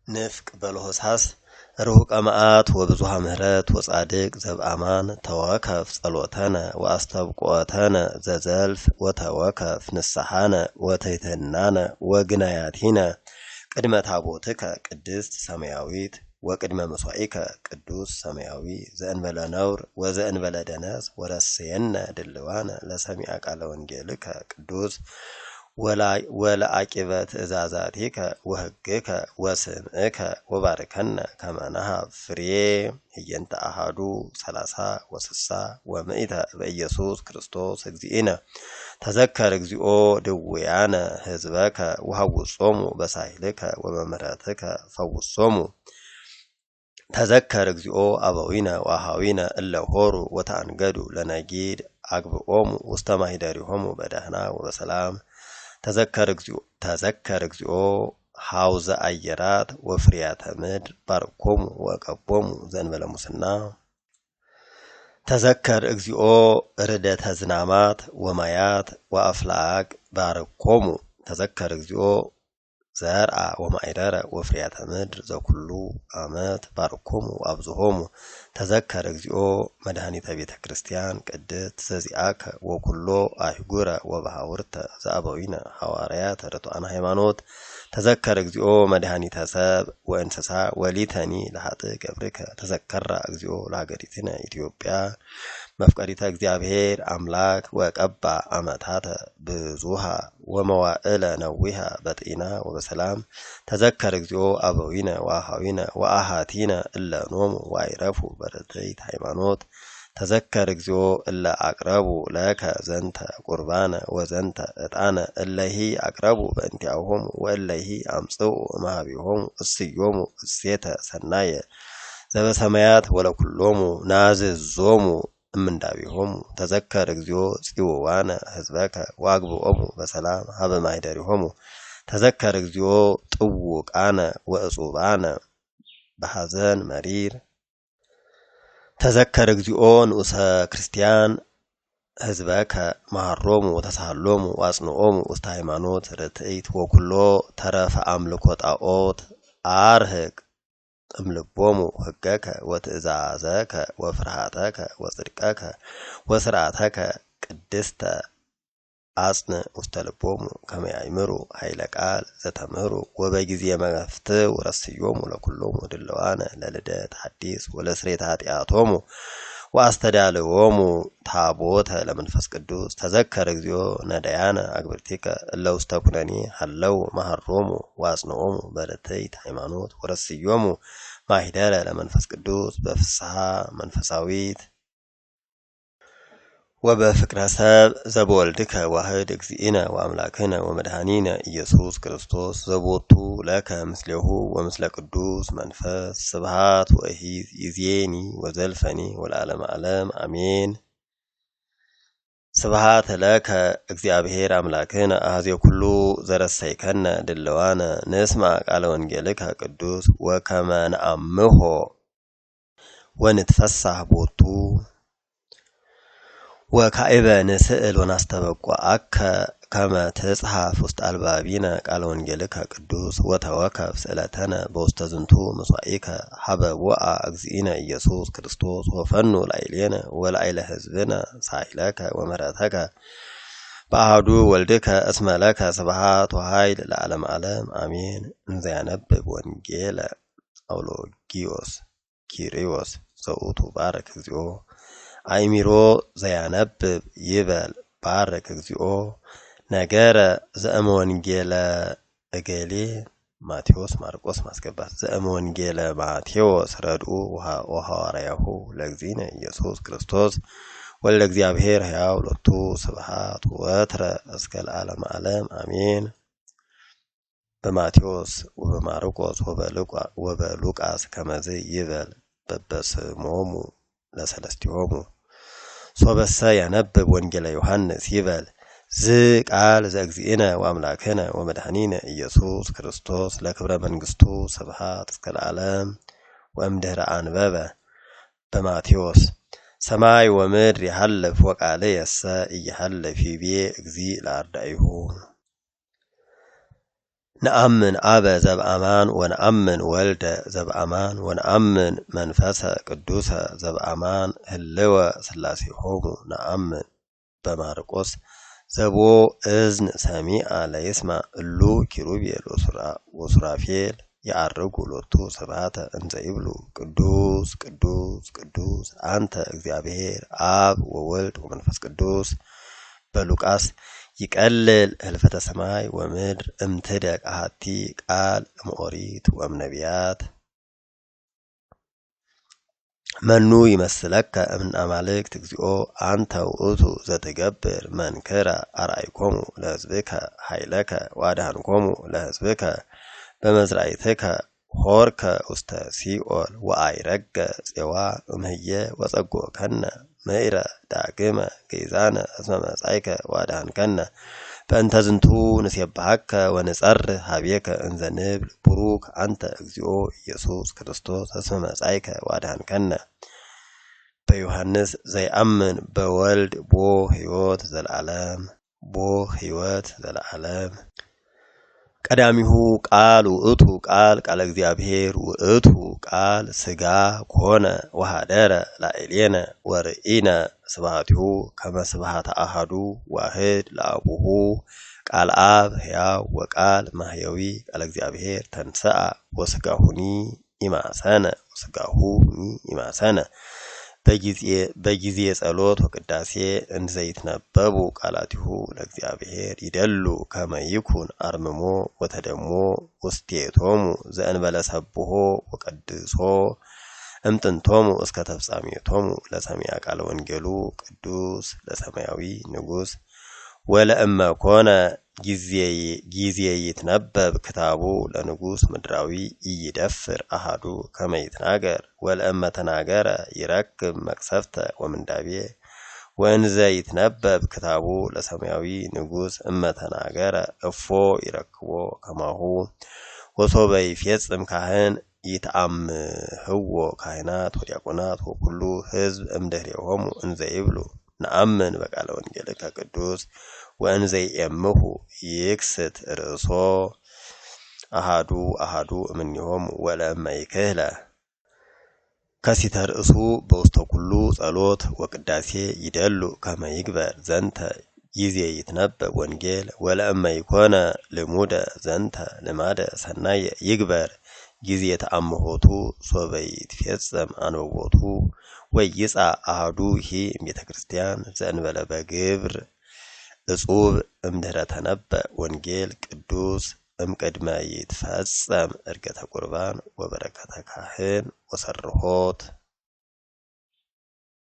نفق بلهساس رهق مآت وبزها مهرات وصادق زبأمان توكف صلوتنا وأستبقوتنا ززلف وتوكف نسحانا وتيتنانا وقناياتنا قدم تابوتك قدست سماويت وقدم مسوعيك قدوس سماوي زأنبلا نور وزأنبلا دناس ورسينا دلوانا لسميعك على ونجيلك قدوس ولا عاقبت إزازاتك وهجك وسمعك وباركنا كما نها فريه ينت أحدو ثلاثة وسسا ومئة بإيسوس كريستوس اجزئنا تذكر اجزئو دويانا هزبك وحوصومو بساهلك وممراتك فوصومو تذكر اجزئو أبوينا وأهاوينا إلا هورو وتعنقدو لنجيد عقبئومو واستماهداريهمو بدهنا وبسلام تذكر اجزئو حوز أيرات وفريات مدر باركوم وقبوم زنبلا مسنا تذكر اجزئو ردة هزنامات ومايات وأفلاق باركوم تذكر اجزئو زرع ومعيرار وفريات مدر ذو كلو آمات باركوم وأبزهوم تذكر اجزئو مدهاني تبيت كريستيان قدت سزيعاك وكلو آهقورا وبهاورتا زأبوينا حواريات رتوانا هيمانوت تذكر اجزئو مدهاني تساب وانسسا وليتاني لحاطق أفريكا تذكر اجزئو لحقريتنا إثيوبيا مفقريتا اجزيابهير أملاك وقبع أمتاتا بزوها وموائل نويها بطئنا وبسلام تذكر اجزئو أبوينا وأهاوينا وأهاتينا إلا نوم وعيرفو برديت هيمانوت تذكر اجزئو إلا أقربو لك زنت قربانا وزنت اتانا إلا هي أقربو بانتعوهم وإلا هي أمسو مهابيهم السيوم السيتا سنايا زب سمايات ولا كلهم نازل زومو من دابيهم تذكر اجزئو سيوانا حزبك واقبو أمو بسلام هذا ما يداريهم تذكر اجزئو طوق أنا وأصوبانا بحزن مرير تذكر اجزئو نؤسا كريستيان حزبك مهرومو وتسهلومو واسنومو واستهيمانوت رتئيت وكلو ترف أملكوت أوت آرهق أملبومو حقك وتزازك وفرحاتك وصدقك وسرعتك قدست أصن مستلبومو كما يعمرو حيلك آل زتمهرو وبيجزي مغفت ورسيومو لكلومو دلوانا للدات حديث ولسريت هاتياتومو واستدالومو تابوتا لمنفس قدوس تذكر اجزيو نديانا أكبرتك اللو استكناني حلو مهرومو واسنومو بردتيت حيمانوت ورسيومو ما هدالة لمنفس قدوس بفسها منفساويت وبفكر ساب زبولدك واحد اجزئنا وأملاكنا ومدهانينا إيسوس كريستوس زبوتو لك مثله ومثل قدوس منفس سبحات وأهيز يزيني وزلفني والعالم عالم أمين سبحات لك اجزئابهير أملاكنا أهزي كله زرسيكنا دلوانا نسمع على ونجلك قدوس وكما نأمه ونتفسح بوتو وكأيبا نسأل ونستبقى كما تصحف وسط البابينا قال ونجلك قدوس وتوكف سألتنا بوستزنتو مصعيك حبب وقع أجزئنا إيسوس كريستوس وفنو العيلينا والعيلة حزبنا سعيلك ومراتك بعدو والدك اسم لك سبحات وهايل العالم عالم آمين نزينبب ونجيل أولو جيوس كيريوس صوتو بارك زيو عيميرو زينبب يبال بارك اجزئو نجارة زأمون جيلا أجالي ماتيوس ماركوس ماسكبات زأمون جيلا ماتيوس ردو وها رياهو لجزينا يسوس كريستوس والجزيابهير هياو لطو سبحات واترى أسكال عالم عالم آمين بماتيوس وبماركوس وبلوكاس كما زي يبال ببس مومو لسلستيومو صوبسا ينبب ونجل يوحنس يبال زي قال زي اجزئنا واملاكنا ومدحنينا إيسوس كريستوس لكبر منقستو سبحات اسكال عالم وامدهر بابا بماتيوس سماي ومر يحلف وقالي السا يحلف في بيه اجزي الارض ايهو نأمن أبا زبأمان ونأمن ولد زبأمان ونأمن منفس قدوس زبأمان هلوى سلاسيهم نأمن بمارقس زبو إذن سميع ليسمع اللو كيروبيل وسرافيل يعرقوا لوتو سبعة انت يبلو قدوس قدوس قدوس أنت እግዚአብሔር آب وولد ومنفس قدوس بلوكاس يقلل هلفة سماي ومدر امتدق أهاتي قال مؤريت ومنبيات منو يمثلك من أمالك تكزيو أنت وأتو زتقبر منكرا أرأيكم لهزبك حيلك وادهنكم لهزبك بمزرعيتك هورك أستسيئول وآيرق سوا أمهي وصقو كنا ميرا داقما قيزانا اسم مسعيك وادهن كنا فأنت زنتو نسيبعك ونسأر هابيك انزنبل بروك أنت اكزيو يسوس كريستوس اسم مسعيك وادهن كنا بيوحنس زي أمن بولد بو هيوت ذا العالم بو هيوت ذا العالم ቀዳሚሁ ቃል ውእቱ ቃል እግዚአብሔር ውእቱ ቃል ሥጋ ኮነ ወሃደረ ላዕሌነ ወርኢነ ስብሐቲሁ ከመ ስብሐተ አሐዱ ዋሕድ ለአቡሁ ቃል አብ ሕያው ወቃል ማህያዊ ቃል እግዚአብሔር ተንሥአ ወሥጋሁኒ ኢማሰነ በጊዜ ጸሎት ወቅዳሴ እንዘይትነበቡ ቃላቲሁ ለእግዚአብሔር ይደሉ ከመ ይኩን አርምሞ ወተደሞ ውስቴቶሙ ዘእንበለ ሰብሖ ወቀድሶ እምጥንቶሙ እስከ ተፍጻሜቶሙ ለሰሚዐ ቃለ ወንጌሉ ቅዱስ ለሰማያዊ ንጉሥ ወለእመ ኮነ ጊዜ ይትነበብ ክታቡ ለንጉሥ ምድራዊ ይደፍር አሐዱ ከመ ይትናገር ወለእመ ተናገረ ይረክብ መቅሰፍተ ወምንዳቤ ወእንዘ ይትነበብ ክታቡ ለሰማያዊ ንጉሥ እመ ተናገረ እፎ ይረክቦ ከማሁ ወሶበ ይፌጽም ካህን ይትአምህዎ ካህናት ወዲያቆናት ወኩሉ ሕዝብ እምድኅሬሆሙ እንዘ ይብሉ ነአምን በቃለ ወንጌልከ ቅዱስ ወእንዘ ይእምሁ ይክስት ርእሶ አሐዱ እምኔሆሙ ወለእመ ይክህለ ከሲተ ርእሱ በውስተ ኩሉ ጸሎት ወቅዳሴ ይደሉ ከመ ይግበር ዘንተ ጊዜ ይትነበብ ወንጌል ወለእመ ይኮነ ልሙደ ዘንተ ልማደ ሰናየ ይግበር ጊዜ ተአምሆቱ ሶበ ይትፌጸም አንበቦቱ ወይጻ አሐዱ ይሄ ቤተ ክርስቲያን ዘእንበለ በግብር እጹብ እምድኅረ ተነበእ ወንጌል ቅዱስ እምቅድመ ይትፈጸም ዕርገተ ቁርባን ወበረከተ ካህን ወሰርሖት